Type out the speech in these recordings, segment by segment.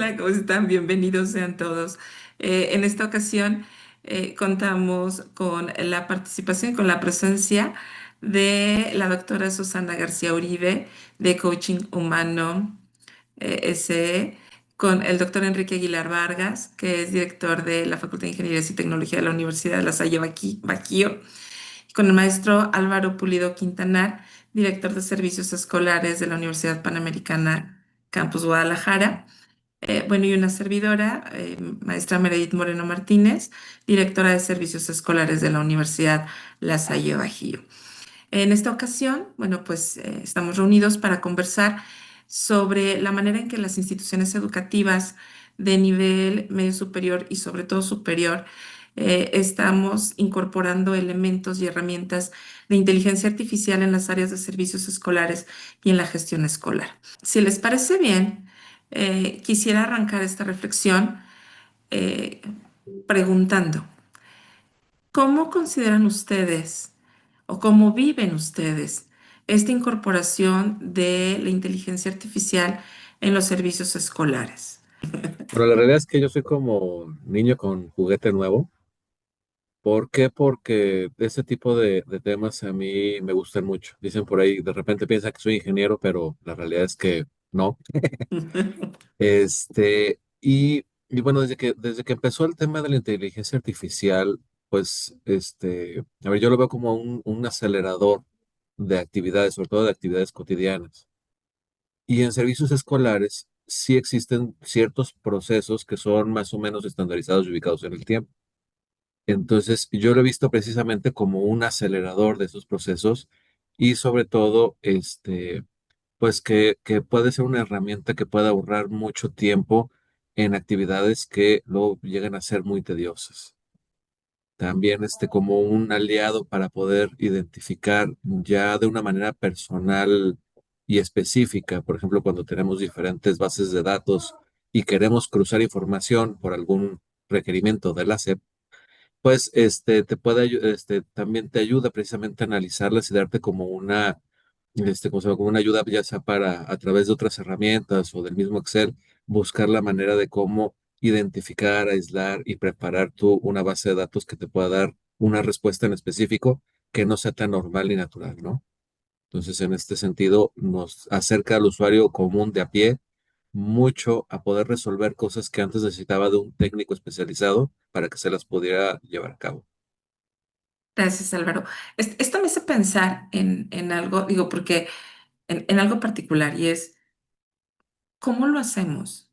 Hola, ¿cómo están? Bienvenidos sean todos. En esta ocasión contamos con la participación, con la presencia de la doctora Susana García Uribe de Coaching Humano SE, con el doctor Enrique Aguilar Vargas, que es director de la Facultad de Ingeniería y Tecnología de la Universidad de La Salle Baquío, y con el maestro Álvaro Pulido Quintanar, director de Servicios Escolares de la Universidad Panamericana Campus Guadalajara. Bueno, y una servidora, maestra Meredith Moreno Martínez, directora de Servicios Escolares de la Universidad La Salle Bajío. En esta ocasión, bueno, pues estamos reunidos para conversar sobre la manera en que las instituciones educativas de nivel medio superior y sobre todo superior estamos incorporando elementos y herramientas de inteligencia artificial en las áreas de servicios escolares y en la gestión escolar. Si les parece bien, quisiera arrancar esta reflexión eh, preguntando, ¿cómo consideran ustedes o cómo viven ustedes esta incorporación de la inteligencia artificial en los servicios escolares? Pero la realidad es que yo soy como niño con juguete nuevo. ¿Por qué? Porque ese tipo de temas a mí me gustan mucho. Dicen por ahí, de repente piensa que soy ingeniero, pero la realidad es que no. Y bueno, desde que empezó el tema de la inteligencia artificial, pues, a ver, yo lo veo como un acelerador de actividades, sobre todo de actividades cotidianas. Y en servicios escolares sí existen ciertos procesos que son más o menos estandarizados y ubicados en el tiempo. Entonces, yo lo he visto precisamente como un acelerador de esos procesos y sobre todo, pues que puede ser una herramienta que pueda ahorrar mucho tiempo en actividades que luego llegan a ser muy tediosas. También como un aliado para poder identificar ya de una manera personal y específica, por ejemplo, cuando tenemos diferentes bases de datos y queremos cruzar información por algún requerimiento de la SEP, pues también te ayuda precisamente a analizarlas y darte como ¿cómo se llama? Como una ayuda, ya sea para a través de otras herramientas o del mismo Excel, buscar la manera de cómo identificar, aislar y preparar tú una base de datos que te pueda dar una respuesta en específico que no sea tan normal y natural, ¿no? Entonces, en este sentido, nos acerca al usuario común de a pie mucho a poder resolver cosas que antes necesitaba de un técnico especializado para que se las pudiera llevar a cabo. Gracias, Álvaro. Esto me hace pensar en algo, digo, porque en algo particular y es, ¿cómo lo hacemos?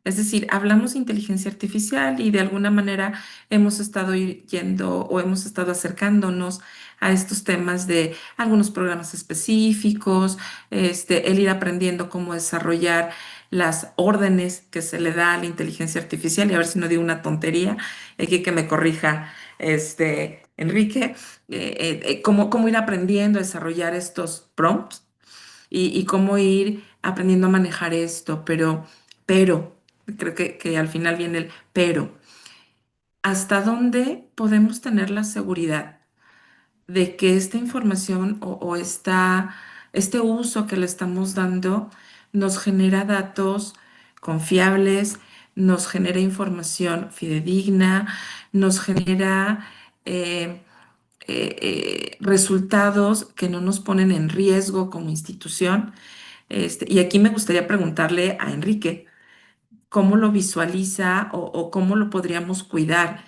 Es decir, hablamos de inteligencia artificial y de alguna manera hemos estado yendo o hemos estado acercándonos a estos temas de algunos programas específicos, el ir aprendiendo cómo desarrollar las órdenes que se le da a la inteligencia artificial y a ver si no digo una tontería, aquí que me corrija Enrique, cómo ir aprendiendo a desarrollar estos prompts y cómo ir aprendiendo a manejar esto, pero, creo que al final viene el pero. ¿Hasta dónde podemos tener la seguridad de que esta información este uso que le estamos dando nos genera datos confiables, nos genera información fidedigna, nos genera resultados que no nos ponen en riesgo como institución? Y aquí me gustaría preguntarle a Enrique, ¿cómo lo visualiza o cómo lo podríamos cuidar?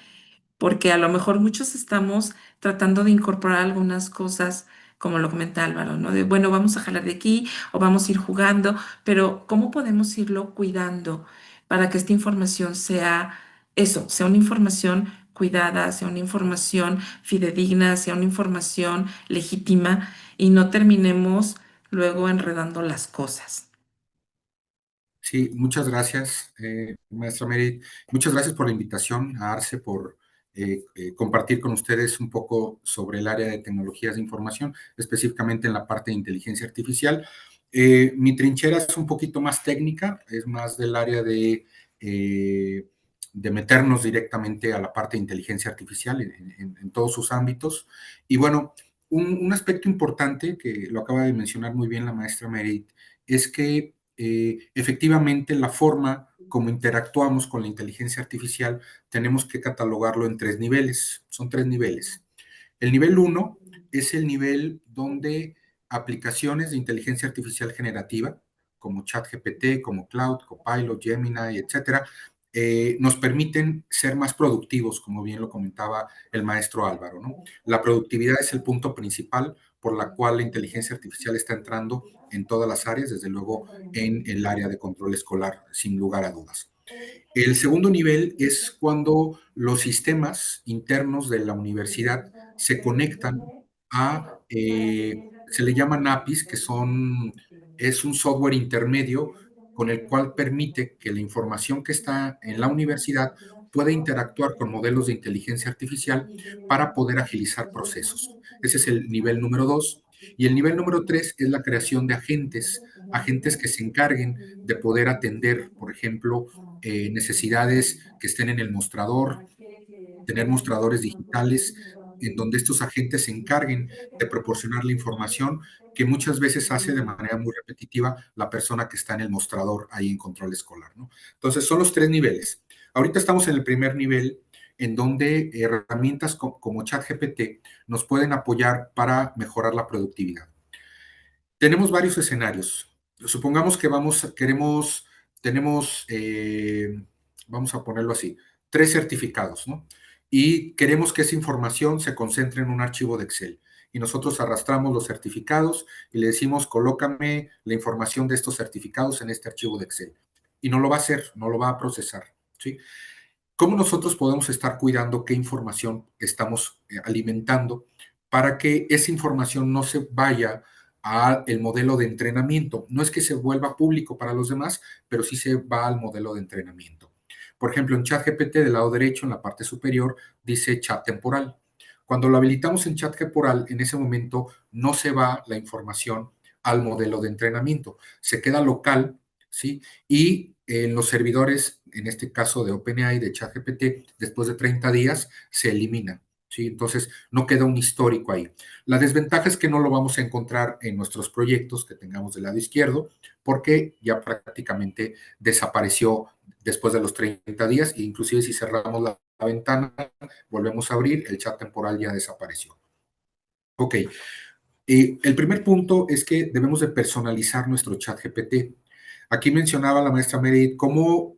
Porque a lo mejor muchos estamos tratando de incorporar algunas cosas, como lo comenta Álvaro, ¿no? De, bueno, vamos a jalar de aquí o vamos a ir jugando, pero ¿cómo podemos irlo cuidando para que esta información sea eso, sea una información cuidada, sea una información fidedigna, sea una información legítima y no terminemos luego enredando las cosas? Sí, muchas gracias, maestra Merit. Muchas gracias por la invitación a Arce, por compartir con ustedes un poco sobre el área de tecnologías de información, específicamente en la parte de inteligencia artificial. Mi trinchera es un poquito más técnica, es más del área de meternos directamente a la parte de inteligencia artificial en todos sus ámbitos. Y bueno, un aspecto importante que lo acaba de mencionar muy bien la maestra Merit es que efectivamente la forma como interactuamos con la inteligencia artificial tenemos que catalogarlo en 3 niveles. Son 3 niveles. El nivel 1 es el nivel donde aplicaciones de inteligencia artificial generativa, como ChatGPT, como Cloud, Copilot, Gemini, etcétera, nos permiten ser más productivos, como bien lo comentaba el maestro Álvaro, ¿no? La productividad es el punto principal por la cual la inteligencia artificial está entrando en todas las áreas, desde luego en el área de control escolar, sin lugar a dudas. El segundo nivel es cuando los sistemas internos de la universidad se conectan a, se le llaman APIs, es un software intermedio con el cual permite que la información que está en la universidad pueda interactuar con modelos de inteligencia artificial para poder agilizar procesos. Ese es el nivel número 2. Y el nivel número 3 es la creación de agentes que se encarguen de poder atender, por ejemplo, necesidades que estén en el mostrador, tener mostradores digitales en donde estos agentes se encarguen de proporcionar la información que muchas veces hace de manera muy repetitiva la persona que está en el mostrador ahí en control escolar, ¿no? Entonces, son los 3 niveles. Ahorita estamos en el primer nivel, en donde herramientas como ChatGPT nos pueden apoyar para mejorar la productividad. Tenemos varios escenarios. Supongamos que tenemos, vamos a ponerlo así, 3 certificados, ¿no? Y queremos que esa información se concentre en un archivo de Excel. Y nosotros arrastramos los certificados y le decimos, colócame la información de estos certificados en este archivo de Excel. Y no lo va a hacer, no lo va a procesar, ¿sí? ¿Cómo nosotros podemos estar cuidando qué información estamos alimentando para que esa información no se vaya al modelo de entrenamiento? No es que se vuelva público para los demás, pero sí se va al modelo de entrenamiento. Por ejemplo, en ChatGPT del lado derecho, en la parte superior, dice chat temporal. Cuando lo habilitamos en chat temporal, en ese momento no se va la información al modelo de entrenamiento, se queda local, ¿sí? Y en los servidores, en este caso de OpenAI, de ChatGPT, después de 30 días, se elimina, ¿sí? Entonces, no queda un histórico ahí. La desventaja es que no lo vamos a encontrar en nuestros proyectos que tengamos del lado izquierdo, porque ya prácticamente desapareció después de los 30 días, e inclusive si cerramos la ventana, volvemos a abrir, el chat temporal ya desapareció. Ok, el primer punto es que debemos de personalizar nuestro chat GPT. Aquí mencionaba la maestra Meredith cómo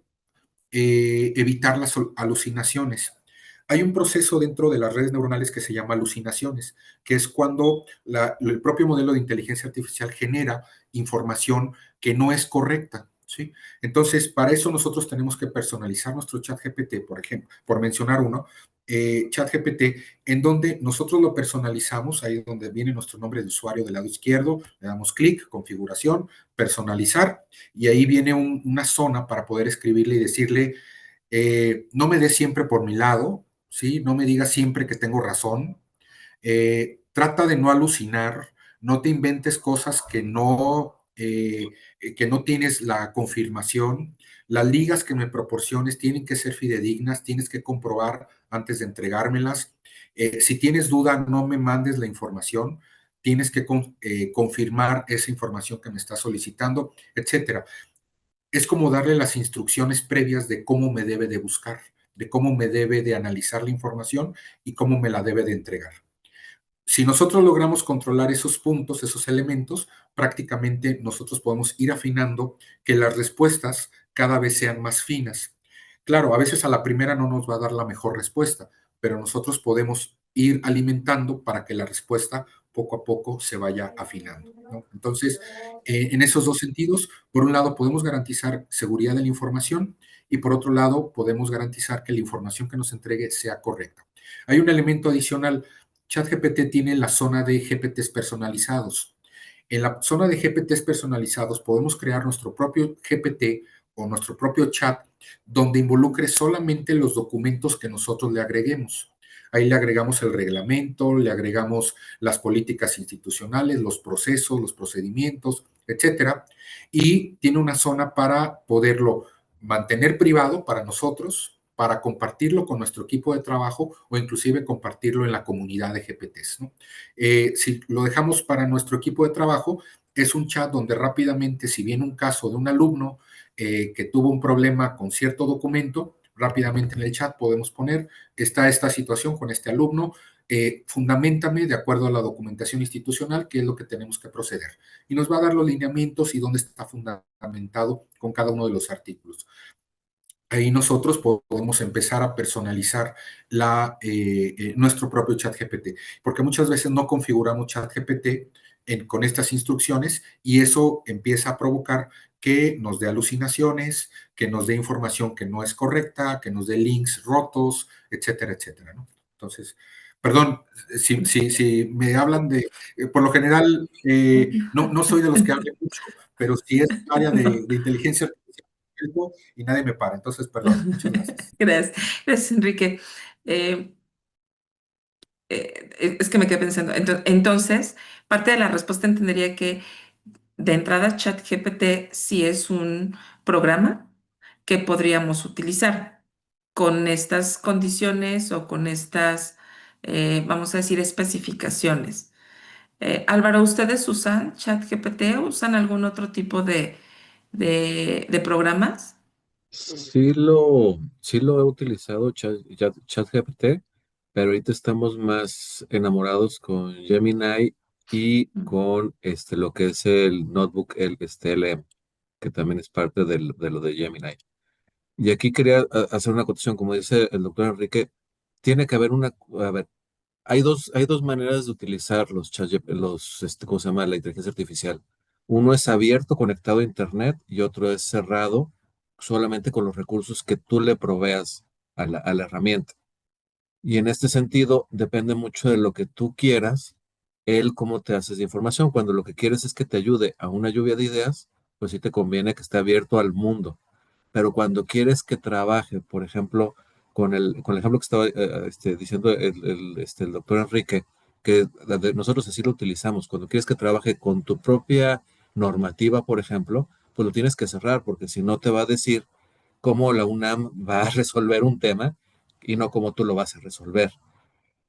evitar las alucinaciones. Hay un proceso dentro de las redes neuronales que se llama alucinaciones, que es cuando el propio modelo de inteligencia artificial genera información que no es correcta, ¿sí? Entonces, para eso nosotros tenemos que personalizar nuestro chat GPT, por ejemplo, por mencionar uno, chat GPT, en donde nosotros lo personalizamos, ahí es donde viene nuestro nombre de usuario del lado izquierdo, le damos clic, configuración, personalizar, y ahí viene una zona para poder escribirle y decirle, no me des siempre por mi lado, ¿sí? No me digas siempre que tengo razón, trata de no alucinar, no te inventes cosas que no tienes la confirmación, las ligas que me proporciones tienen que ser fidedignas, tienes que comprobar antes de entregármelas. Si tienes duda, no me mandes la información, tienes que confirmar esa información que me estás solicitando, etcétera. Es como darle las instrucciones previas de cómo me debe de buscar, de cómo me debe de analizar la información y cómo me la debe de entregar. Si nosotros logramos controlar esos puntos, esos elementos, prácticamente nosotros podemos ir afinando que las respuestas cada vez sean más finas. Claro, a veces a la primera no nos va a dar la mejor respuesta, pero nosotros podemos ir alimentando para que la respuesta poco a poco se vaya afinando, ¿no? Entonces, en esos dos sentidos, por un lado podemos garantizar seguridad de la información y por otro lado podemos garantizar que la información que nos entregue sea correcta. Hay un elemento adicional. ChatGPT tiene la zona de GPTs personalizados. En la zona de GPTs personalizados podemos crear nuestro propio GPT o nuestro propio chat donde involucre solamente los documentos que nosotros le agreguemos. Ahí le agregamos el reglamento, le agregamos las políticas institucionales, los procesos, los procedimientos, etcétera. Y tiene una zona para poderlo mantener privado para nosotros, para compartirlo con nuestro equipo de trabajo o inclusive compartirlo en la comunidad de GPTs, ¿no? Si lo dejamos para nuestro equipo de trabajo, es un chat donde rápidamente, si viene un caso de un alumno que tuvo un problema con cierto documento, rápidamente en el chat podemos poner, está esta situación con este alumno, fundamentame de acuerdo a la documentación institucional qué es lo que tenemos que proceder. Y nos va a dar los lineamientos y dónde está fundamentado con cada uno de los artículos. Ahí nosotros podemos empezar a personalizar nuestro propio chat GPT, porque muchas veces no configuramos chat GPT con estas instrucciones y eso empieza a provocar que nos dé alucinaciones, que nos dé información que no es correcta, que nos dé links rotos, etcétera, etcétera, ¿no? Entonces, perdón, si me hablan por lo general, no soy de los que hablen mucho, pero si es área de inteligencia artificial y nadie me para. Entonces, perdón, muchas gracias. Gracias, gracias, Enrique. Eh, es que me quedé pensando. Entonces, parte de la respuesta entendería que de entrada ChatGPT sí es un programa que podríamos utilizar con estas condiciones o con estas, vamos a decir, especificaciones. Álvaro, ¿ustedes usan ChatGPT o usan algún otro tipo de programas? Sí lo he utilizado ChatGPT, pero ahorita estamos más enamorados con Gemini y Mm. con lo que es el Notebook, LM, que también es parte de lo de Gemini. Y aquí quería hacer una acotación, como dice el doctor Enrique, tiene que haber a ver, hay dos maneras de utilizar ¿cómo se llama? La inteligencia artificial. Uno es abierto, conectado a Internet, y otro es cerrado, solamente con los recursos que tú le proveas a la herramienta. Y en este sentido, depende mucho de lo que tú quieras, él cómo te haces de información. Cuando lo que quieres es que te ayude a una lluvia de ideas, pues sí te conviene que esté abierto al mundo. Pero cuando quieres que trabaje, por ejemplo, con el ejemplo que estaba diciendo el doctor Enrique, que nosotros así lo utilizamos, cuando quieres que trabaje con tu propia normativa, por ejemplo, pues lo tienes que cerrar, porque si no te va a decir cómo la UNAM va a resolver un tema y no cómo tú lo vas a resolver.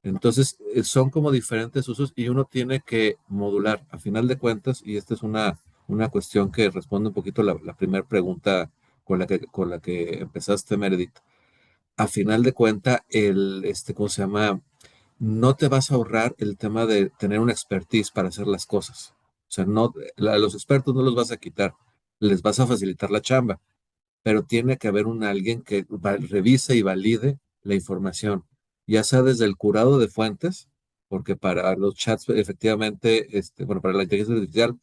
Entonces, son como diferentes usos y uno tiene que modular. A final de cuentas, y esta es una cuestión que responde un poquito la primera pregunta con la que empezaste, Meredith. A final de cuentas, ¿cómo se llama? No te vas a ahorrar el tema de tener una expertise para hacer las cosas. O sea, no, a los expertos no los vas a quitar, les vas a facilitar la chamba, pero tiene que haber alguien que revise y valide la información, ya sea desde el curado de fuentes, porque para los chats, efectivamente, bueno, para la inteligencia artificial,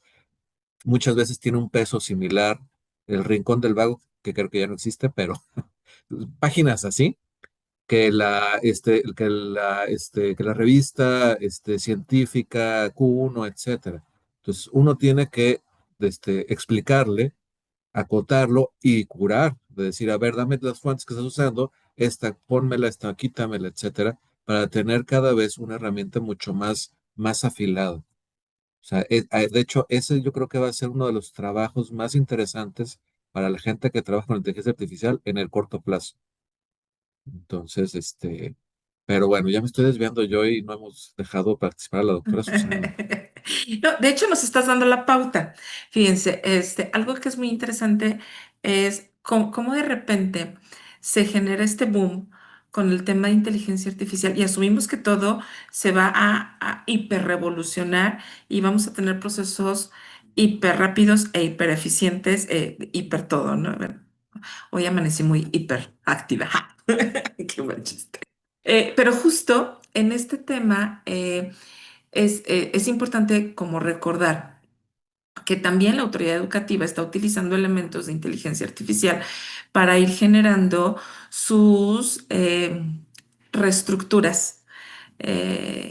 muchas veces tiene un peso similar el Rincón del Vago, que creo que ya no existe, pero páginas así, que la revista científica Q1, etcétera. Entonces, uno tiene que explicarle, acotarlo y curar, de decir, a ver, dame las fuentes que estás usando, esta, pónmela, esta, quítamela, etcétera, para tener cada vez una herramienta mucho más afilada. O sea, de hecho, ese yo creo que va a ser uno de los trabajos más interesantes para la gente que trabaja con inteligencia artificial en el corto plazo. Entonces, pero bueno, ya me estoy desviando yo y no hemos dejado participar a la doctora Susana. No, de hecho, nos estás dando la pauta. Fíjense, algo que es muy interesante es cómo de repente se genera este boom con el tema de inteligencia artificial y asumimos que todo se va a hiperrevolucionar y vamos a tener procesos hiper rápidos e hiper eficientes, hiper todo, ¿no? Bueno, hoy amanecí muy hiperactiva. Qué buen chiste. Pero justo en este tema es importante como recordar que también la autoridad educativa está utilizando elementos de inteligencia artificial para ir generando sus reestructuras,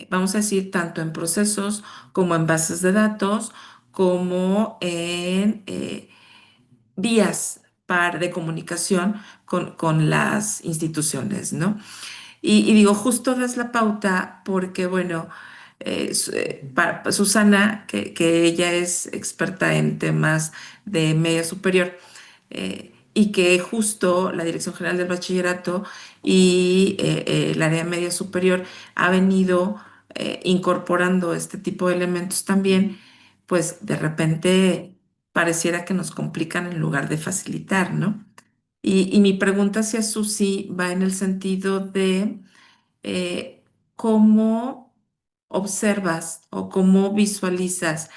vamos a decir, tanto en procesos como en bases de datos, como en vías de comunicación con las instituciones, ¿no? Y digo, justo das la pauta porque, bueno, Susana, que ella es experta en temas de media superior, y que justo la Dirección General del Bachillerato y el área media superior ha venido incorporando este tipo de elementos también, pues de repente pareciera que nos complican en lugar de facilitar, ¿no? Y mi pregunta hacia Susi va en el sentido de eh, cómo observas o cómo visualizas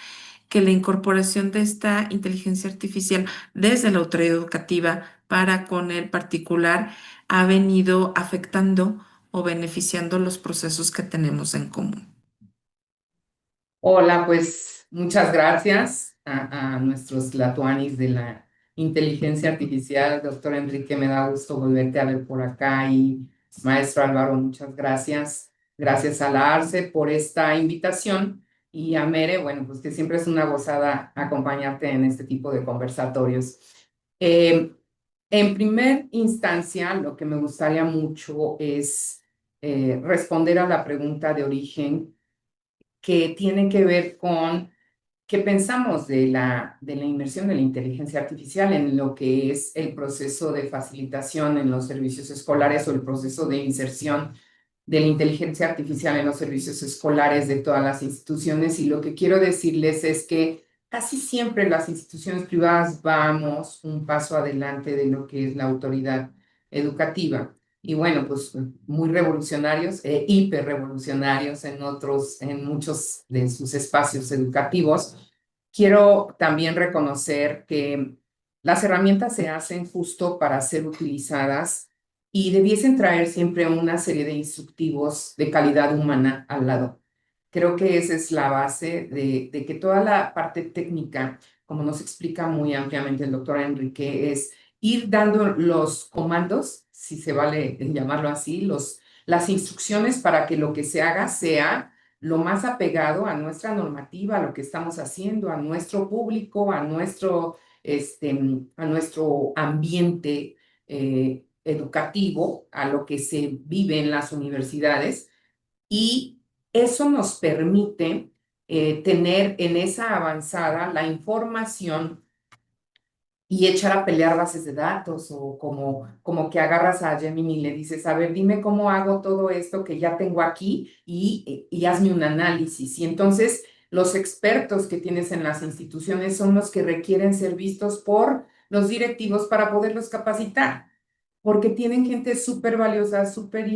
que la incorporación de esta inteligencia artificial desde la autoridad educativa para con el particular ha venido afectando o beneficiando los procesos que tenemos en común. Hola, pues muchas gracias a nuestros latuanis de la inteligencia artificial. Doctor Enrique, me da gusto volverte a ver por acá y maestro Álvaro, muchas gracias. Gracias a la ARCE por esta invitación y a Mere, bueno, pues que siempre es una gozada acompañarte en este tipo de conversatorios. Eh, en primer instancia, lo que me gustaría mucho es responder a la pregunta de origen que tiene que ver con qué pensamos de la inmersión de la inteligencia artificial en lo que es el proceso de facilitación en los servicios escolares o el proceso de inserción de la inteligencia artificial en los servicios escolares de todas las instituciones. Y lo que quiero decirles es que casi siempre las instituciones privadas vamos un paso adelante de lo que es la autoridad educativa. Y bueno, pues muy revolucionarios, hiperrevolucionarios en muchos de sus espacios educativos. Quiero también reconocer que las herramientas se hacen justo para ser utilizadas y debiesen traer siempre una serie de instructivos de calidad humana al lado. Creo que esa es la base de que toda la parte técnica, como nos explica muy ampliamente el doctor Enrique, es ir dando los comandos, si se vale llamarlo así, las instrucciones para que lo que se haga sea lo más apegado a nuestra normativa, a lo que estamos haciendo, a nuestro público, a nuestro ambiente educativo, a lo que se vive en las universidades. Y eso nos permite tener en esa avanzada la información y echar a pelear bases de datos o como que agarras a Gemini y le dices, a ver, dime cómo hago todo esto que ya tengo aquí y hazme un análisis. Y entonces los expertos que tienes en las instituciones son los que requieren ser vistos por los directivos para poderlos capacitar, porque tienen gente súper valiosa, súper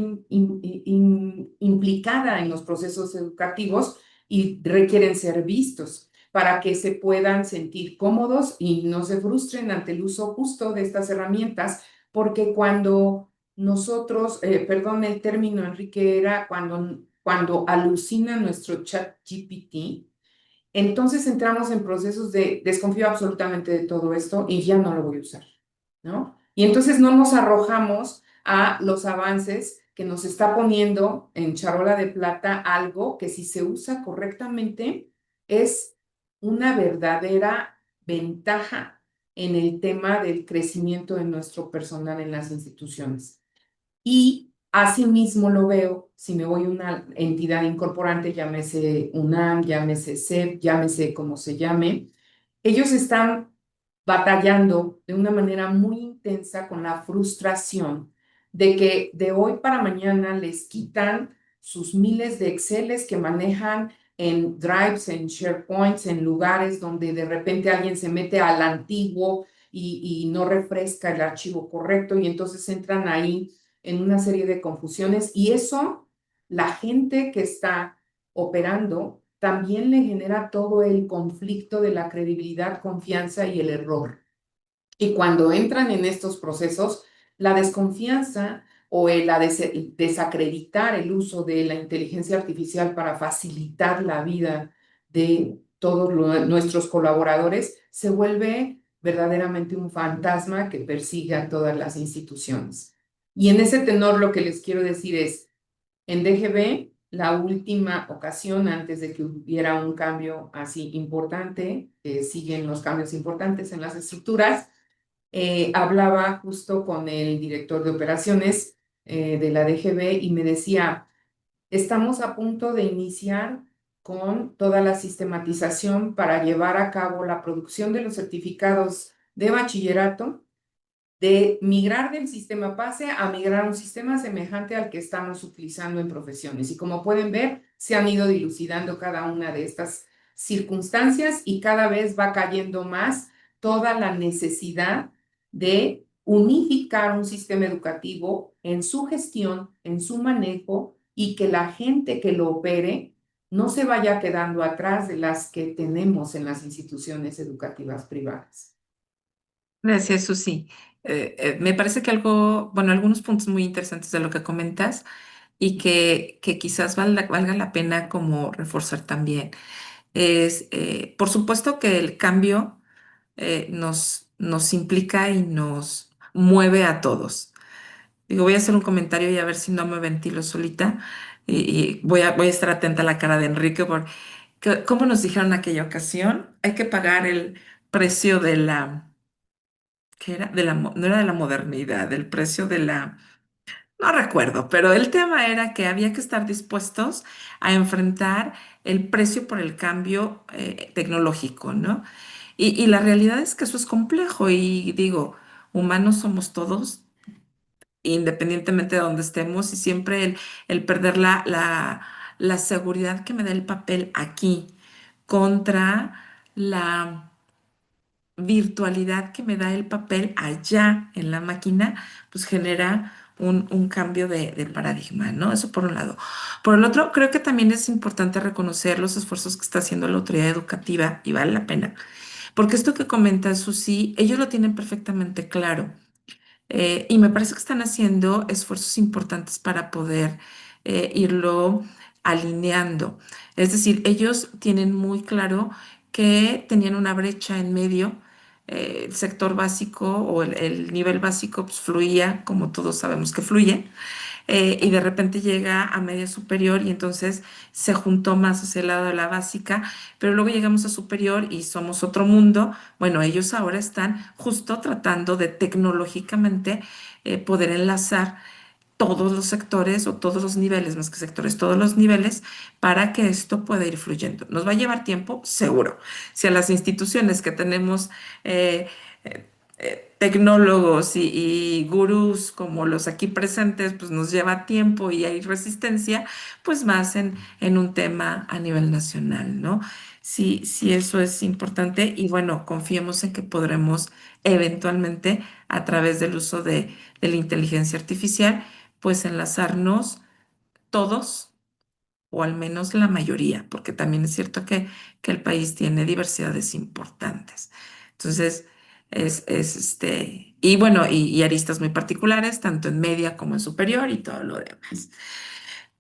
implicada en los procesos educativos y requieren ser vistos para que se puedan sentir cómodos y no se frustren ante el uso justo de estas herramientas, porque cuando nosotros, perdón el término, Enrique, era cuando alucina nuestro chat GPT, entonces entramos en procesos de desconfío absolutamente de todo esto y ya no lo voy a usar, ¿no? Y entonces no nos arrojamos a los avances que nos está poniendo en charola de plata algo que si se usa correctamente es una verdadera ventaja en el tema del crecimiento de nuestro personal en las instituciones. Y asimismo lo veo, si me voy a una entidad incorporante, llámese UNAM, llámese CEP, llámese como se llame, ellos están batallando de una manera muy intensa con la frustración de que de hoy para mañana les quitan sus miles de Exceles que manejan en Drives, en SharePoints, en lugares donde de repente alguien se mete al antiguo y no refresca el archivo correcto y entonces entran ahí en una serie de confusiones y eso, la gente que está operando, también le genera todo el conflicto de la credibilidad, confianza y el error. Y cuando entran en estos procesos, la desconfianza o el desacreditar el uso de la inteligencia artificial para facilitar la vida de todos nuestros colaboradores se vuelve verdaderamente un fantasma que persigue a todas las instituciones. Y en ese tenor lo que les quiero decir es, en DGB, la última ocasión antes de que hubiera un cambio así importante, siguen los cambios importantes en las estructuras, hablaba justo con el director de operaciones de la DGB y me decía, estamos a punto de iniciar con toda la sistematización para llevar a cabo la producción de los certificados de bachillerato, de migrar del sistema PASE a migrar a un sistema semejante al que estamos utilizando en profesiones. Y como pueden ver, se han ido dilucidando cada una de estas circunstancias y cada vez va cayendo más toda la necesidad de unificar un sistema educativo en su gestión, en su manejo y que la gente que lo opere no se vaya quedando atrás de las que tenemos en las instituciones educativas privadas. Gracias, Susi. Me parece que bueno, algunos puntos muy interesantes de lo que comentas y que quizás valga la pena como reforzar también. Por supuesto que el cambio nos implica y nos mueve a todos. Digo, voy a hacer un comentario y a ver si no me ventilo solita y voy a estar atenta a la cara de Enrique porque, como nos dijeron en aquella ocasión, hay que pagar el precio de ¿qué era? No era de la modernidad, el precio de no recuerdo, pero el tema era que había que estar dispuestos a enfrentar el precio por el cambio tecnológico, ¿no? Y la realidad es que eso es complejo y digo, humanos somos todos, independientemente de donde estemos, y siempre el perder la seguridad que me da el papel aquí contra la virtualidad que me da el papel allá en la máquina, pues genera un cambio de paradigma, ¿no? Eso por un lado. Por el otro, creo que también es importante reconocer los esfuerzos que está haciendo la autoridad educativa y vale la pena, porque esto que comenta Susi, ellos lo tienen perfectamente claro. Y me parece que están haciendo esfuerzos importantes para poder irlo alineando. Es decir, ellos tienen muy claro que tenían una brecha en medio. El sector básico o el nivel básico pues, fluía, como todos sabemos que fluye, y de repente llega a media superior y entonces se juntó más hacia el lado de la básica, pero luego llegamos a superior y somos otro mundo. Bueno, ellos ahora están justo tratando de tecnológicamente poder enlazar todos los sectores o todos los niveles, más que sectores, todos los niveles, para que esto pueda ir fluyendo. ¿Nos va a llevar tiempo? Seguro. Si a las instituciones que tenemos eh, tecnólogos y gurús como los aquí presentes, pues nos lleva tiempo y hay resistencia, pues más en un tema a nivel nacional, ¿no? Sí, sí, eso es importante y bueno, confiemos en que podremos eventualmente, a través del uso de la inteligencia artificial, pues enlazarnos todos, o al menos la mayoría, porque también es cierto que el país tiene diversidades importantes. Entonces, y bueno, y aristas muy particulares, tanto en media como en superior y todo lo demás.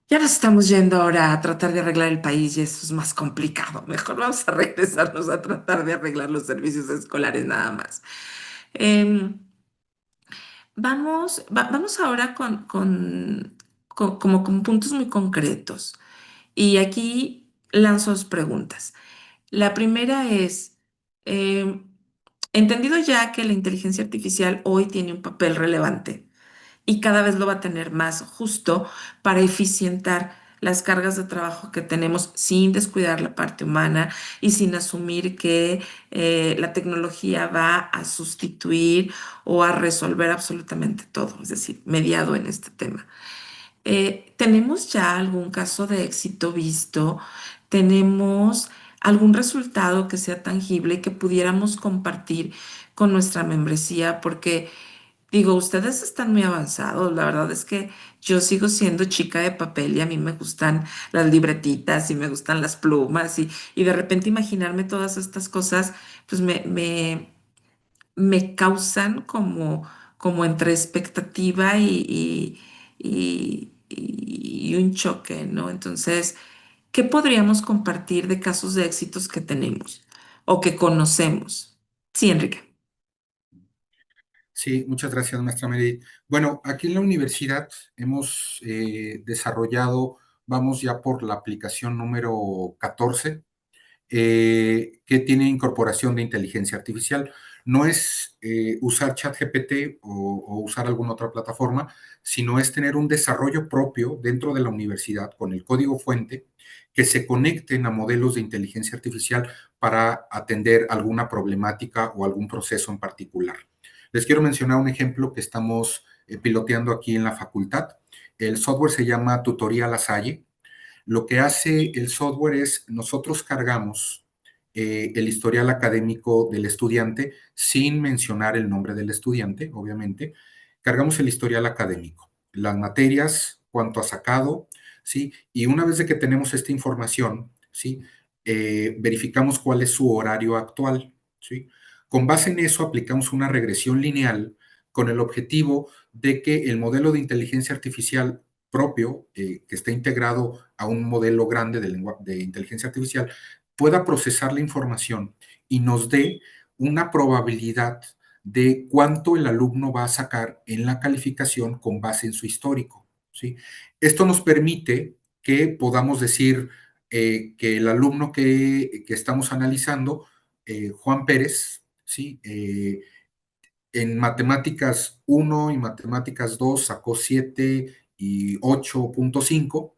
Ya nos estamos yendo ahora a tratar de arreglar el país y eso es más complicado. Mejor vamos a regresarnos a tratar de arreglar los servicios escolares nada más. Em, vamos ahora como con puntos muy concretos. Y aquí lanzo dos preguntas. La primera es, eh, entendido ya que la inteligencia artificial hoy tiene un papel relevante y cada vez lo va a tener más justo para eficientar las cargas de trabajo que tenemos sin descuidar la parte humana y sin asumir que la tecnología va a sustituir o a resolver absolutamente todo, es decir, mediado en este tema. ¿Tenemos ya algún caso de éxito visto? ¿Tenemos algún resultado que sea tangible y que pudiéramos compartir con nuestra membresía? Porque digo, ustedes están muy avanzados. La verdad es que yo sigo siendo chica de papel y a mí me gustan las libretitas y me gustan las plumas y de repente imaginarme todas estas cosas, pues me causan como entre expectativa y un choque, ¿no? Entonces, ¿qué podríamos compartir de casos de éxitos que tenemos o que conocemos? Sí, Enrique. Sí, muchas gracias, maestra Meredith. Bueno, aquí en la universidad hemos desarrollado, vamos ya por la aplicación número 14, que tiene incorporación de inteligencia artificial. No es usar ChatGPT o usar alguna otra plataforma, sino es tener un desarrollo propio dentro de la universidad con el código fuente que se conecten a modelos de inteligencia artificial para atender alguna problemática o algún proceso en particular. Les quiero mencionar un ejemplo que estamos piloteando aquí en la facultad. El software se llama Tutorial Asalle. Lo que hace el software es nosotros cargamos el historial académico del estudiante sin mencionar el nombre del estudiante, obviamente. Cargamos el historial académico, las materias, cuánto ha sacado, ¿sí? Y una vez de que tenemos esta información, ¿sí? Verificamos cuál es su horario actual, ¿sí? Con base en eso aplicamos una regresión lineal con el objetivo de que el modelo de inteligencia artificial propio, que está integrado a un modelo grande de inteligencia artificial, pueda procesar la información y nos dé una probabilidad de cuánto el alumno va a sacar en la calificación con base en su histórico, ¿sí? Esto nos permite que podamos decir que el alumno que estamos analizando, Juan Pérez, ¿sí? En matemáticas 1 y matemáticas 2 sacó 7 y 8.5,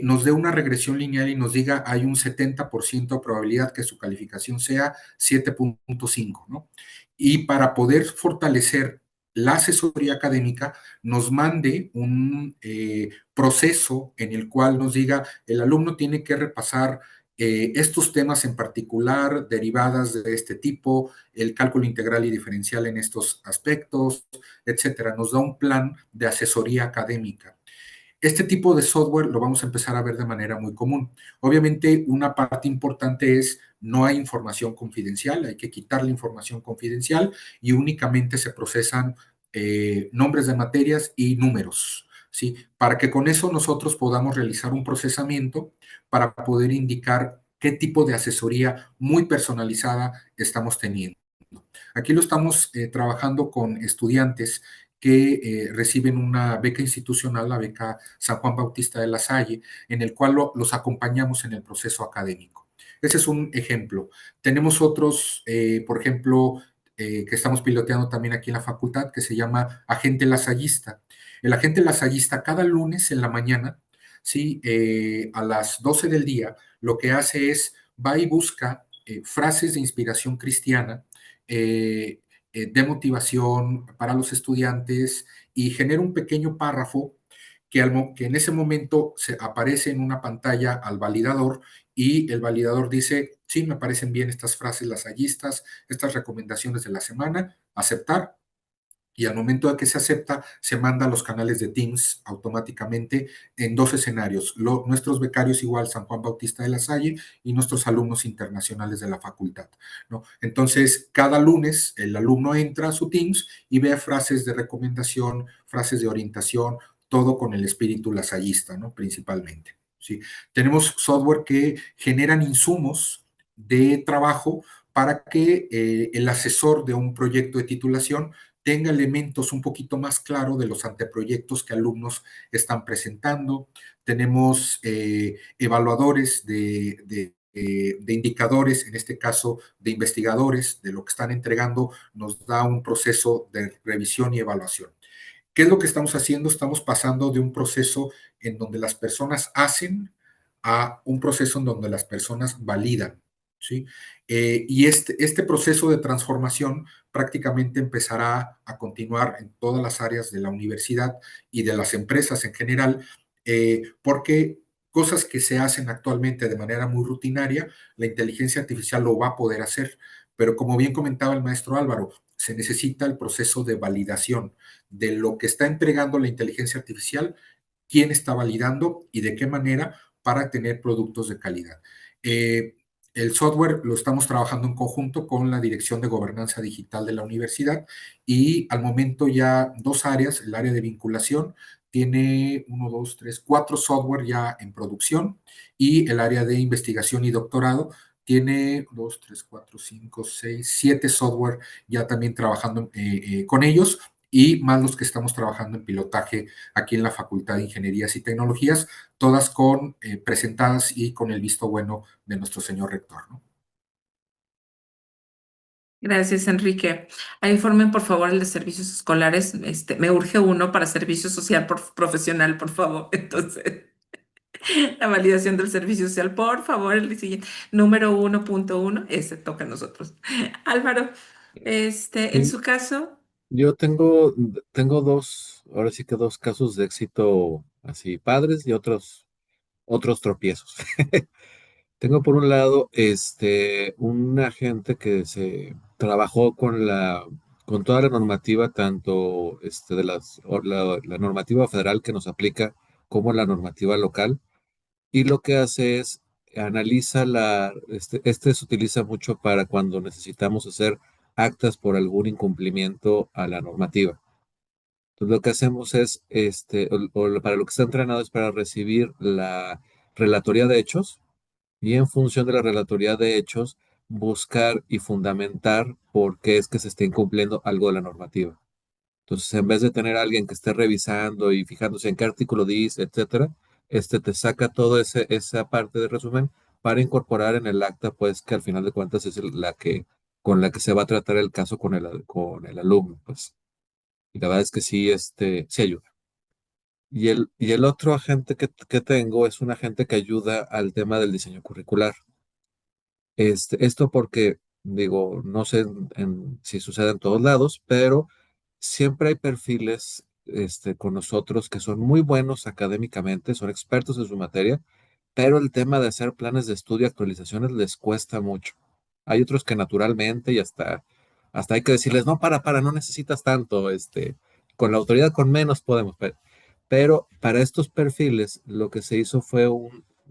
nos dé una regresión lineal y nos diga hay un 70% de probabilidad que su calificación sea 7.5, ¿no? Y para poder fortalecer la asesoría académica, nos mande un proceso en el cual nos diga el alumno tiene que repasar estos temas en particular, derivadas de este tipo, el cálculo integral y diferencial en estos aspectos, etcétera. Nos da un plan de asesoría académica. Este tipo de software lo vamos a empezar a ver de manera muy común. Obviamente, una parte importante es no hay información confidencial, hay que quitar la información confidencial y únicamente se procesan nombres de materias y números, ¿sí? Para que con eso nosotros podamos realizar un procesamiento para poder indicar qué tipo de asesoría muy personalizada estamos teniendo. Aquí lo estamos trabajando con estudiantes que reciben una beca institucional, la beca San Juan Bautista de la Salle, en el cual los acompañamos en el proceso académico. Ese es un ejemplo. Tenemos otros, por ejemplo, que estamos piloteando también aquí en la facultad, que se llama Agente Lasallista. El agente lasallista cada lunes en la mañana, ¿sí? A las 12 del día, lo que hace es, va y busca frases de inspiración cristiana, eh, de motivación para los estudiantes y genera un pequeño párrafo que en ese momento se aparece en una pantalla al validador y el validador dice, sí, me parecen bien estas frases lasallistas, estas recomendaciones de la semana, aceptar, y al momento de que se acepta, se manda a los canales de Teams automáticamente en dos escenarios. Nuestros becarios igual, San Juan Bautista de la Salle, y nuestros alumnos internacionales de la facultad, ¿no? Entonces, cada lunes el alumno entra a su Teams y ve frases de recomendación, frases de orientación, todo con el espíritu lasallista, ¿no? Principalmente, ¿sí? Tenemos software que generan insumos de trabajo para que el asesor de un proyecto de titulación tenga elementos un poquito más claros de los anteproyectos que alumnos están presentando. Tenemos evaluadores de indicadores, en este caso de investigadores, de lo que están entregando, nos da un proceso de revisión y evaluación. ¿Qué es lo que estamos haciendo? Estamos pasando de un proceso en donde las personas hacen a un proceso en donde las personas validan, ¿sí? Y este proceso de transformación prácticamente empezará a continuar en todas las áreas de la universidad y de las empresas en general, porque cosas que se hacen actualmente de manera muy rutinaria, la inteligencia artificial lo va a poder hacer. Pero como bien comentaba el maestro Álvaro, se necesita el proceso de validación de lo que está entregando la inteligencia artificial, quién está validando y de qué manera para tener productos de calidad. El software lo estamos trabajando en conjunto con la Dirección de Gobernanza Digital de la universidad y al momento ya dos áreas, el área de vinculación tiene 4 software ya en producción y el área de investigación y doctorado tiene 7 software ya también trabajando con ellos y más los que estamos trabajando en pilotaje aquí en la Facultad de Ingenierías y Tecnologías, todas presentadas y con el visto bueno de nuestro señor rector, ¿no? Gracias, Enrique. Ahí informen, por favor, el de servicios escolares. Me urge uno para servicio social profesional, por favor. Entonces, la validación del servicio social, por favor, el siguiente, número 1.1, ese toca a nosotros. Álvaro, en Sí, su caso, yo tengo ahora sí que dos casos de éxito así padres y otros tropiezos. Tengo por un lado, un agente que se trabajó con toda la normativa, tanto de la normativa federal que nos aplica como la normativa local. Y lo que hace es analiza se utiliza mucho para cuando necesitamos hacer actas por algún incumplimiento a la normativa. Entonces lo que hacemos es, para lo que está entrenado es para recibir la relatoría de hechos y en función de la relatoría de hechos, buscar y fundamentar por qué es que se está incumpliendo algo de la normativa. Entonces, en vez de tener a alguien que esté revisando y fijándose en qué artículo dice, etcétera, te saca todo esa parte de resumen para incorporar en el acta, pues que al final de cuentas es con la que se va a tratar el caso con el alumno, pues. Y la verdad es que sí, sí ayuda. Y el otro agente que tengo es un agente que ayuda al tema del diseño curricular. Esto porque, digo, no sé si sucede en todos lados, pero siempre hay perfiles con nosotros que son muy buenos académicamente, son expertos en su materia, pero el tema de hacer planes de estudio y actualizaciones les cuesta mucho. Hay otros que naturalmente y hasta hay que decirles, no, no necesitas tanto, con la autoridad con menos podemos, pero para estos perfiles lo que se hizo fue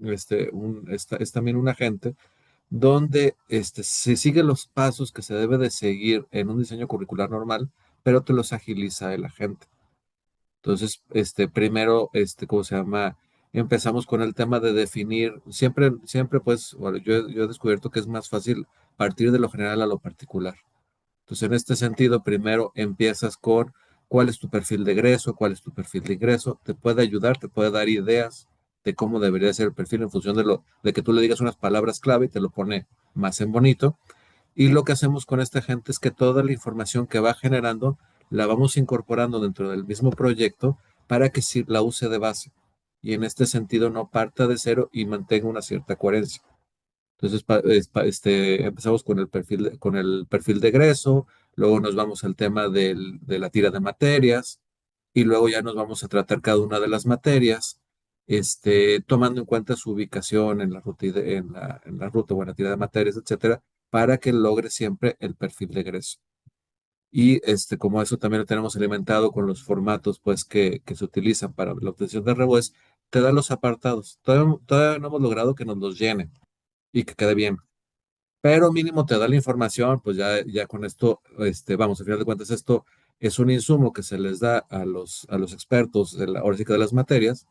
es también un agente donde se siguen los pasos que se debe de seguir en un diseño curricular normal, pero te los agiliza el agente. Entonces, primero, ¿cómo se llama? Empezamos con el tema de definir, siempre, pues, bueno, yo he descubierto que es más fácil partir de lo general a lo particular. Entonces, en este sentido, primero empiezas con cuál es tu perfil de egreso, cuál es tu perfil de ingreso, te puede ayudar, te puede dar ideas de cómo debería ser el perfil en función de que tú le digas unas palabras clave y te lo pone más en bonito. Y lo que hacemos con esta gente es que toda la información que va generando la vamos incorporando dentro del mismo proyecto para que sí la use de base. Y en este sentido no parta de cero y mantenga una cierta coherencia. Entonces, empezamos con el perfil de egreso, luego nos vamos al tema de la tira de materias y luego ya nos vamos a tratar cada una de las materias, tomando en cuenta su ubicación en la ruta, en la ruta o en la tira de materias, etcétera, para que logre siempre el perfil de egreso. Y como eso también lo tenemos alimentado con los formatos pues, que se utilizan para la obtención de revés, te da los apartados. Todavía no hemos logrado que nos los llenen y que quede bien. Pero mínimo te da la información, pues ya con esto, vamos, al final de cuentas, esto es un insumo que se les da a los expertos, ahora sí que de las materias,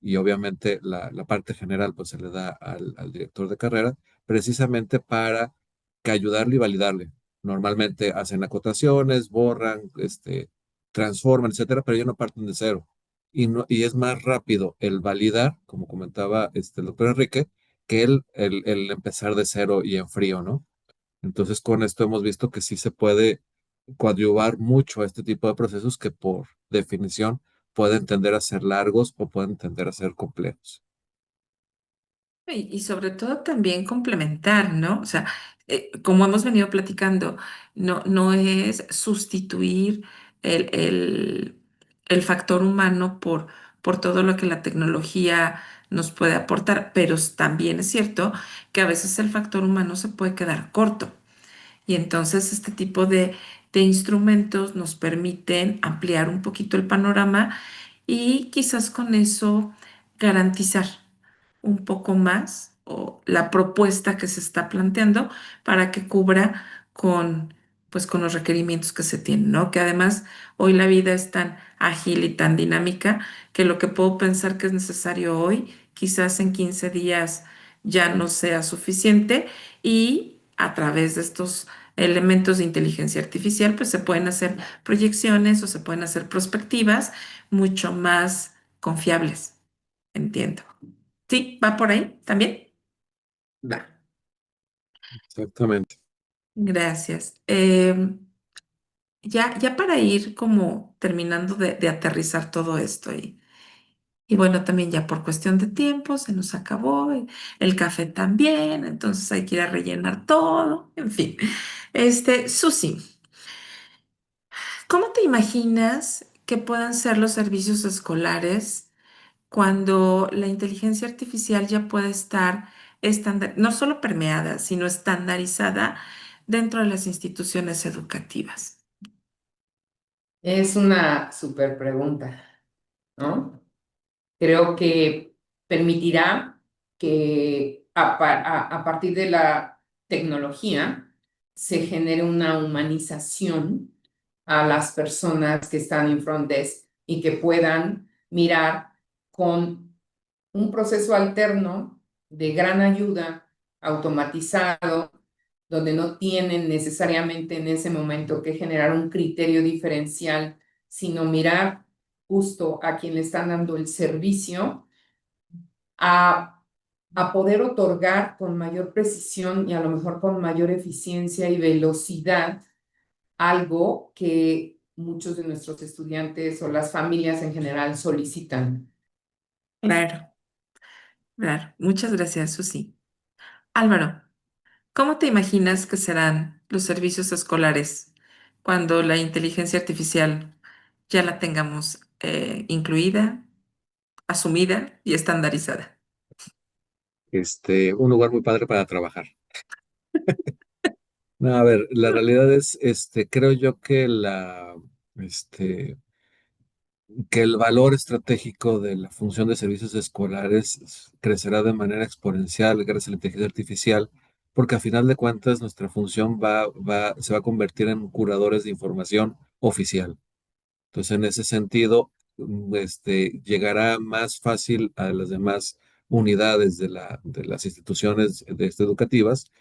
y obviamente la parte general, pues se le da al director de carrera, precisamente para que ayudarle y validarle. Normalmente hacen acotaciones, borran, transforman, etcétera, pero ya no parten de cero. Y es más rápido el validar, como comentaba el doctor Enrique, que el empezar de cero y en frío, ¿no? Entonces, con esto hemos visto que sí se puede coadyuvar mucho a este tipo de procesos que por definición pueden tender a ser largos o pueden tender a ser complejos. Y sobre todo también complementar, ¿no? O sea, como hemos venido platicando, no es sustituir el, el- el factor humano por todo lo que la tecnología nos puede aportar, pero también es cierto que a veces el factor humano se puede quedar corto. Y entonces este tipo de instrumentos nos permiten ampliar un poquito el panorama y quizás con eso garantizar un poco más o la propuesta que se está planteando para que cubra con, pues, con los requerimientos que se tienen, ¿no? Que además hoy la vida es tan ágil y tan dinámica que lo que puedo pensar que es necesario hoy, quizás en 15 días ya no sea suficiente y a través de estos elementos de inteligencia artificial, pues se pueden hacer proyecciones o se pueden hacer prospectivas mucho más confiables, entiendo. Sí, va por ahí también. Va, Exactamente. gracias. Ya para ir como terminando de aterrizar todo esto y bueno, también ya por cuestión de tiempo se nos acabó el café también, entonces hay que ir a rellenar todo, en fin. Susi, ¿cómo te imaginas que puedan ser los servicios escolares cuando la inteligencia artificial ya puede estar no solo permeada, sino estandarizada dentro de las instituciones educativas? Es una súper pregunta, ¿no? Creo que permitirá que a partir de la tecnología se genere una humanización a las personas que están en front desk y que puedan mirar con un proceso alterno de gran ayuda, automatizado, donde no tienen necesariamente en ese momento que generar un criterio diferencial, sino mirar justo a quien le están dando el servicio, a, a poder otorgar con mayor precisión y a lo mejor con mayor eficiencia y velocidad algo que muchos de nuestros estudiantes o las familias en general solicitan. Claro, claro. Muchas gracias, Susi. Álvaro, ¿cómo te imaginas que serán los servicios escolares cuando la inteligencia artificial ya la tengamos incluida, asumida y estandarizada? Un lugar muy padre para trabajar. No, a ver, la realidad es, creo yo que este, que el valor estratégico de la función de servicios escolares crecerá de manera exponencial gracias a la inteligencia artificial, porque a final de cuentas nuestra función se va a convertir en curadores de información oficial. Entonces, en ese sentido, llegará más fácil a las demás unidades de las instituciones educativas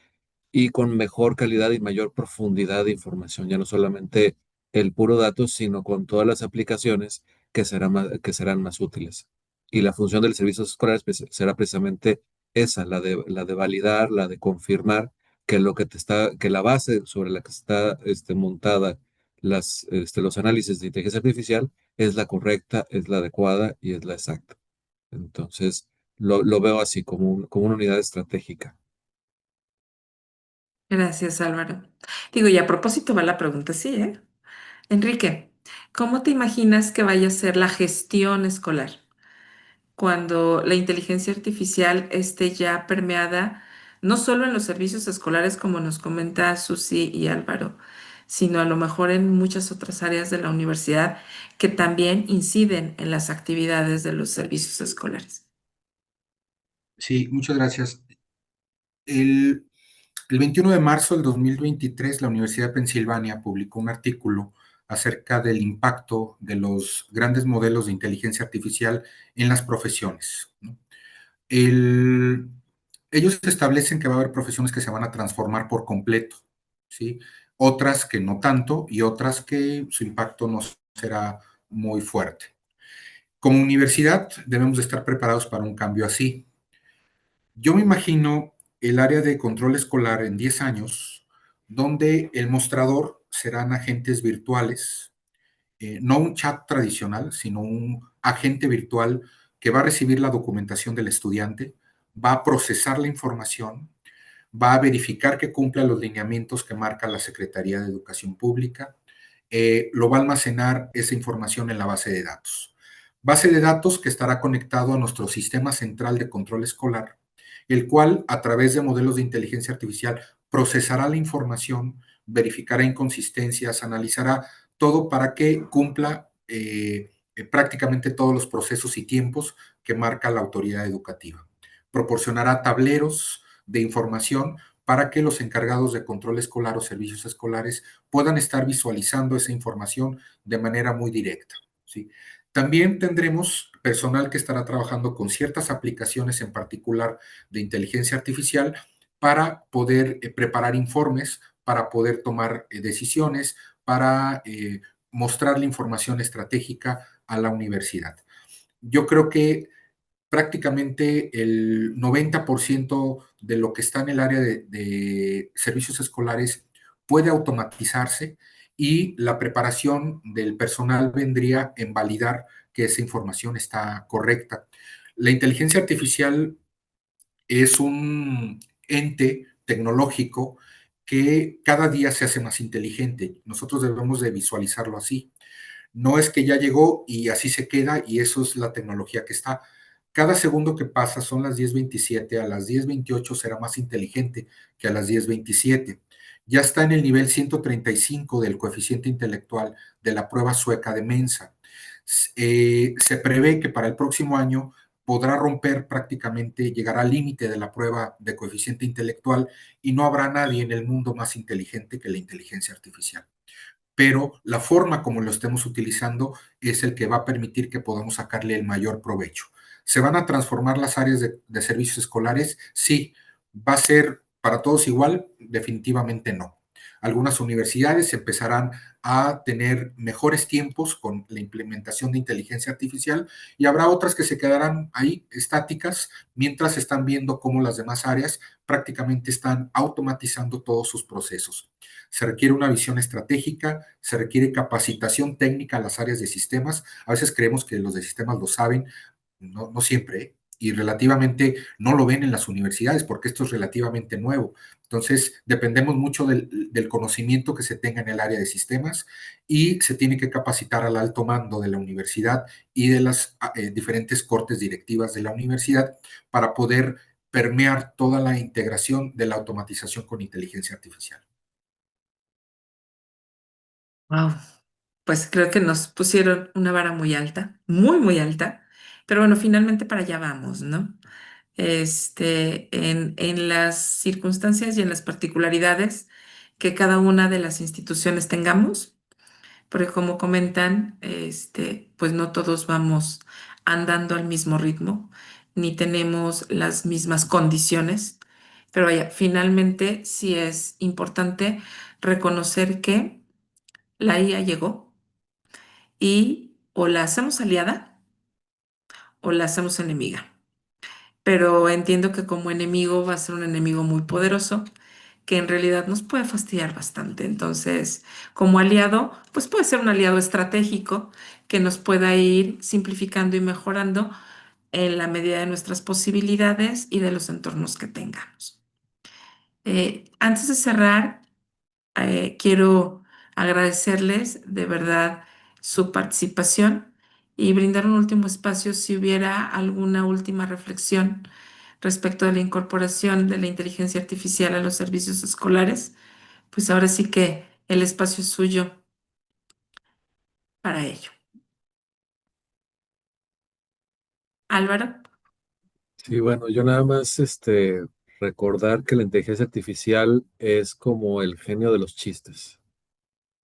y con mejor calidad y mayor profundidad de información, ya no solamente el puro dato, sino con todas las aplicaciones que serán más útiles. Y la función del servicio escolar será precisamente esa, la de validar, la de confirmar que que la base sobre la que está montada los análisis de inteligencia artificial es la correcta, es la adecuada y es la exacta. Entonces, lo veo así como una unidad estratégica. Gracias, Álvaro. Digo, y a propósito va la pregunta, sí, ¿eh? Enrique, ¿cómo te imaginas que vaya a ser la gestión escolar cuando la inteligencia artificial esté ya permeada, no solo en los servicios escolares, como nos comenta Susi y Álvaro, sino a lo mejor en muchas otras áreas de la universidad que también inciden en las actividades de los servicios escolares? Sí, muchas gracias. El, el 21 de marzo del 2023, la Universidad de Pensilvania publicó un artículo acerca del impacto de los grandes modelos de inteligencia artificial en las profesiones, ¿no? El- Ellos establecen que va a haber profesiones que se van a transformar por completo, ¿sí? Otras que no tanto y otras que su impacto no será muy fuerte. Como universidad debemos de estar preparados para un cambio así. Yo me imagino el área de control escolar en 10 años, donde el mostrador serán agentes virtuales, no un chat tradicional, sino un agente virtual que va a recibir la documentación del estudiante, va a procesar la información, va a verificar que cumpla los lineamientos que marca la Secretaría de Educación Pública, lo va a almacenar esa información en la base de datos. Base de datos que estará conectado a nuestro sistema central de control escolar, el cual a través de modelos de inteligencia artificial procesará la información, verificará inconsistencias, analizará todo para que cumpla prácticamente todos los procesos y tiempos que marca la autoridad educativa. Proporcionará tableros de información para que los encargados de control escolar o servicios escolares puedan estar visualizando esa información de manera muy directa, ¿sí? También tendremos personal que estará trabajando con ciertas aplicaciones en particular de inteligencia artificial para poder preparar informes, para poder tomar decisiones, para mostrar la información estratégica a la universidad. Yo creo que prácticamente el 90% de lo que está en el área de servicios escolares puede automatizarse y la preparación del personal vendría en validar que esa información está correcta. La inteligencia artificial es un ente tecnológico que cada día se hace más inteligente. Nosotros debemos de visualizarlo así. No es que ya llegó y así se queda y eso es la tecnología que está. Cada segundo que pasa son las 10:27, a las 10:28 será más inteligente que a las 10:27. Ya está en el nivel 135 del coeficiente intelectual de la prueba sueca de Mensa. Se prevé que para el próximo año podrá romper prácticamente, llegará al límite de la prueba de coeficiente intelectual y no habrá nadie en el mundo más inteligente que la inteligencia artificial. Pero la forma como lo estemos utilizando es el que va a permitir que podamos sacarle el mayor provecho. ¿Se van a transformar las áreas de servicios escolares? Sí. ¿Va a ser para todos igual? Definitivamente no. Algunas universidades empezarán a tener mejores tiempos con la implementación de inteligencia artificial y habrá otras que se quedarán ahí estáticas mientras están viendo cómo las demás áreas prácticamente están automatizando todos sus procesos. Se requiere una visión estratégica, se requiere capacitación técnica a las áreas de sistemas. A veces creemos que los de sistemas lo saben, no siempre, ¿eh? Y relativamente no lo ven en las universidades porque esto es relativamente nuevo. Entonces, dependemos mucho del conocimiento que se tenga en el área de sistemas y se tiene que capacitar al alto mando de la universidad y de las diferentes cortes directivas de la universidad para poder permear toda la integración de la automatización con inteligencia artificial. Wow, pues creo que nos pusieron una vara muy alta, muy, muy alta, pero bueno, finalmente para allá vamos, ¿no? En las circunstancias y en las particularidades que cada una de las instituciones tengamos, porque como comentan, pues no todos vamos andando al mismo ritmo, ni tenemos las mismas condiciones, pero vaya, finalmente sí es importante reconocer que la IA llegó y o la hacemos aliada o la hacemos enemiga. Pero entiendo que como enemigo va a ser un enemigo muy poderoso que en realidad nos puede fastidiar bastante. Entonces, como aliado, pues puede ser un aliado estratégico que nos pueda ir simplificando y mejorando en la medida de nuestras posibilidades y de los entornos que tengamos. Antes de cerrar, quiero agradecerles de verdad su participación y brindar un último espacio si hubiera alguna última reflexión respecto de la incorporación de la inteligencia artificial a los servicios escolares. Pues ahora sí que el espacio es suyo para ello. Álvaro. Sí, bueno, yo nada más recordar que la inteligencia artificial es como el genio de los chistes.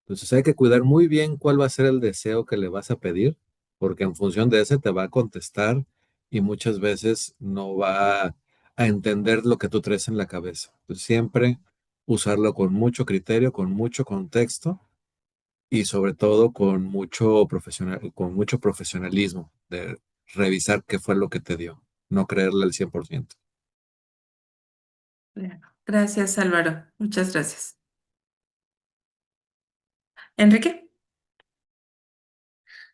Entonces hay que cuidar muy bien cuál va a ser el deseo que le vas a pedir, porque en función de ese te va a contestar y muchas veces no va a entender lo que tú traes en la cabeza. Entonces siempre usarlo con mucho criterio, con mucho contexto y sobre todo con mucho profesionalismo de revisar qué fue lo que te dio, no creerle al 100%. Claro. Gracias, Álvaro. Muchas gracias. Enrique.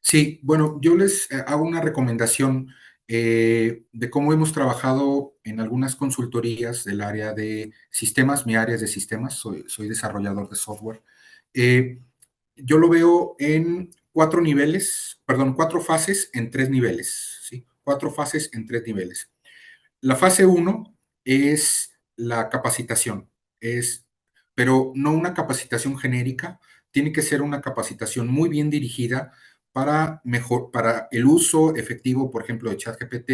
Sí, bueno, yo les hago una recomendación de cómo hemos trabajado en algunas consultorías del área de sistemas. Mi área es de sistemas, soy desarrollador de software. Eh, yo lo veo en 4 niveles, perdón, 4 fases en 3 niveles, ¿sí? 4 fases en 3 niveles. La fase 1 es la capacitación, pero no una capacitación genérica, tiene que ser una capacitación muy bien dirigida para el uso efectivo, por ejemplo, de ChatGPT,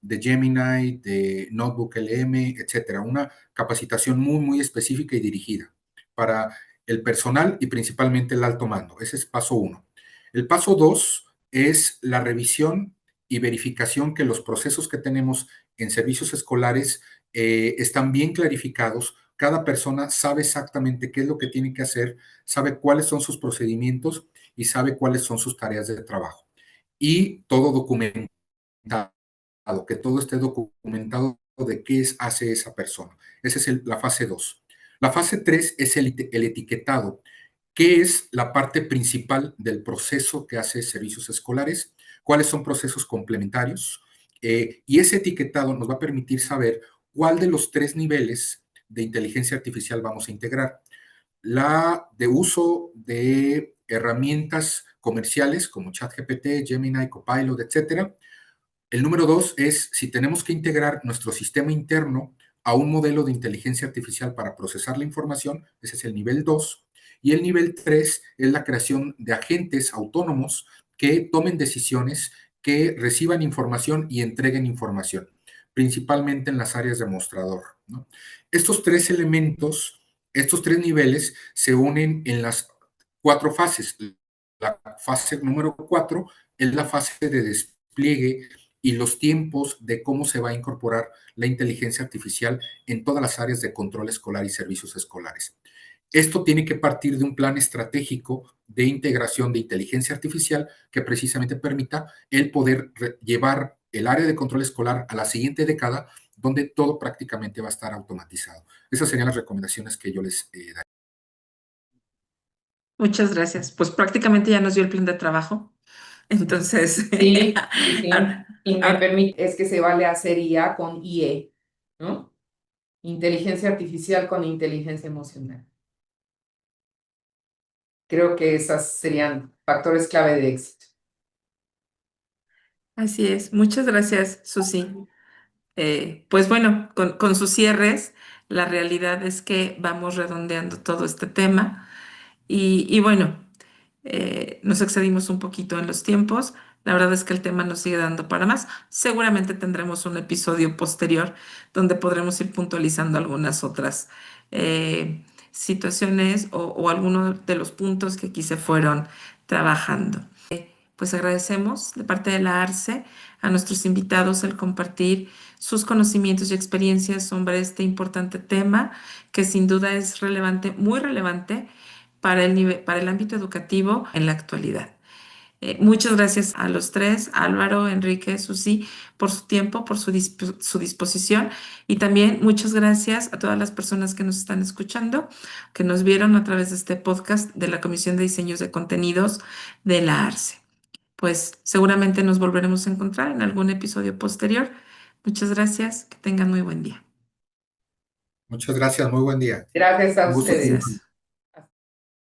de Gemini, de Notebook LM, etcétera. Una capacitación muy, muy específica y dirigida para el personal y principalmente el alto mando. Ese es paso 1. El paso 2 es la revisión y verificación que los procesos que tenemos en servicios escolares están bien clarificados. Cada persona sabe exactamente qué es lo que tiene que hacer, sabe cuáles son sus procedimientos y sabe cuáles son sus tareas de trabajo. Y todo documentado, que todo esté documentado de qué hace esa persona. Esa es la fase 2. La fase 3 es el etiquetado, que es la parte principal del proceso que hace servicios escolares, cuáles son procesos complementarios, y ese etiquetado nos va a permitir saber cuál de los 3 niveles de inteligencia artificial vamos a integrar. La de uso de herramientas comerciales como ChatGPT, Gemini, Copilot, etcétera, El número 2 es si tenemos que integrar nuestro sistema interno a un modelo de inteligencia artificial para procesar la información, ese es el nivel 2. Y el nivel 3 es la creación de agentes autónomos que tomen decisiones, que reciban información y entreguen información, principalmente en las áreas de mostrador, ¿no? Estos tres elementos, estos tres niveles se unen en las 4 fases. La fase número 4 es la fase de despliegue y los tiempos de cómo se va a incorporar la inteligencia artificial en todas las áreas de control escolar y servicios escolares. Esto tiene que partir de un plan estratégico de integración de inteligencia artificial que precisamente permita el poder llevar el área de control escolar a la siguiente década, donde todo prácticamente va a estar automatizado. Esas serían las recomendaciones que yo les daría. Muchas gracias. Pues prácticamente ya nos dio el plan de trabajo. Entonces, Sí, sí, sí. ahora- Y me ahora- permite, es que se vale hacer IA con IE, ¿no? Inteligencia artificial con inteligencia emocional. Creo que esas serían factores clave de éxito. así es. Muchas gracias, Susi. Pues bueno, con sus cierres, la realidad es que vamos redondeando todo este tema y bueno, nos excedimos un poquito en los tiempos. La verdad es que el tema nos sigue dando para más. Seguramente tendremos un episodio posterior donde podremos ir puntualizando algunas otras situaciones o algunos de los puntos que aquí se fueron trabajando. Pues agradecemos de parte de la ARCE a nuestros invitados el compartir sus conocimientos y experiencias sobre este importante tema que sin duda es relevante, muy relevante para para el ámbito educativo en la actualidad. Muchas gracias a los tres, Álvaro, Enrique, Susi, por su tiempo, por su disposición y también muchas gracias a todas las personas que nos están escuchando, que nos vieron a través de este podcast de la Comisión de Diseños de Contenidos de la ARCE. Pues seguramente nos volveremos a encontrar en algún episodio posterior. Muchas gracias, que tengan muy buen día. Muchas gracias, muy buen día. Gracias a Un gusto. ustedes. Gracias.